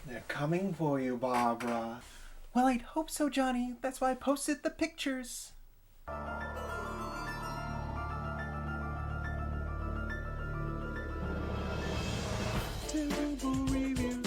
They're coming for you, Barbara. Well, I'd hope so, Johnny. That's why I posted the pictures. Terrible reviews.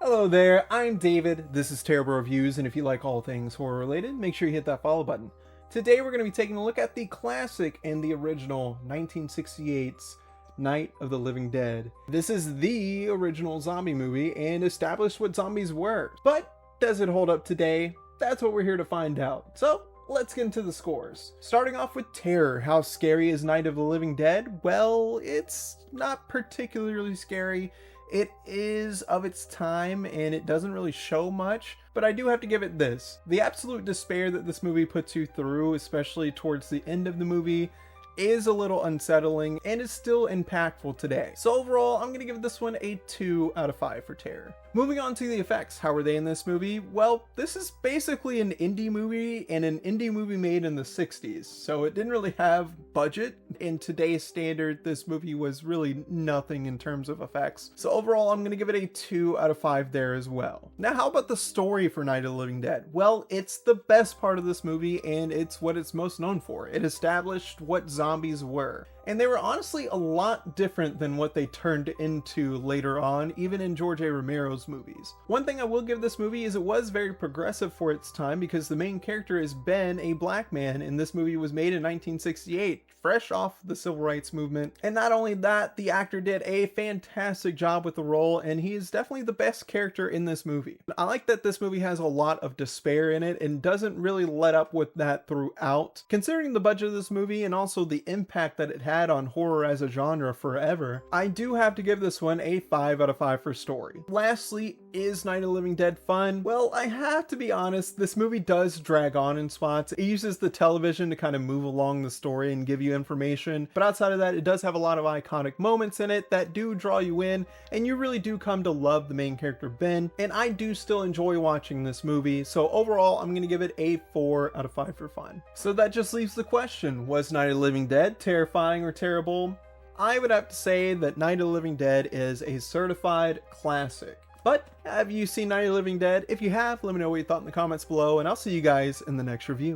Hello there, I'm David. This is Terrible Reviews, and if you like all things horror related, make sure you hit that follow button. Today we're going to be taking a look at the classic and the original 1968's Night of the Living Dead. This is the original zombie movie and established what zombies were. But does it hold up today? That's what we're here to find out. So let's get into the scores. Starting off with terror. How scary is Night of the Living Dead? Well, it's not particularly scary. It is of its time and it doesn't really show much, but I do have to give it this. The absolute despair that this movie puts you through, especially towards the end of the movie, is a little unsettling and is still impactful today. So overall, I'm gonna give this one a 2 out of 5 for terror. Moving on to the effects, how were they in this movie? Well, this is basically an indie movie, and an indie movie made in the 60s, so it didn't really have budget. In today's standard, this movie was really nothing in terms of effects. So overall, I'm gonna give it a 2 out of 5 there as well. Now, how about the story for Night of the Living Dead? Well, it's the best part of this movie, and it's what it's most known for. It established what zombies were. And they were honestly a lot different than what they turned into later on, even in George A. Romero's movies. One thing I will give this movie is it was very progressive for its time, because the main character is Ben, a black man, and this movie was made in 1968, fresh off the civil rights movement. And not only that, the actor did a fantastic job with the role, and he is definitely the best character in this movie. I like that this movie has a lot of despair in it and doesn't really let up with that throughout. Considering the budget of this movie and also the impact that it had on horror as a genre forever, I do have to give this one a 5 out of 5 for story. Lastly, is Night of the Living Dead fun? Well, I have to be honest, this movie does drag on in spots. It uses the television to kind of move along the story and give you information, but outside of that, it does have a lot of iconic moments in it that do draw you in, and you really do come to love the main character Ben, and I do still enjoy watching this movie. So overall, I'm gonna give it a 4 out of 5 for fun. So that just leaves the question, was Night of the Living Dead terrifying or terrible? I would have to say that Night of the Living Dead is a certified classic. But have you seen Night of the Living Dead? If you have, let me know what you thought in the comments below, and I'll see you guys in the next review.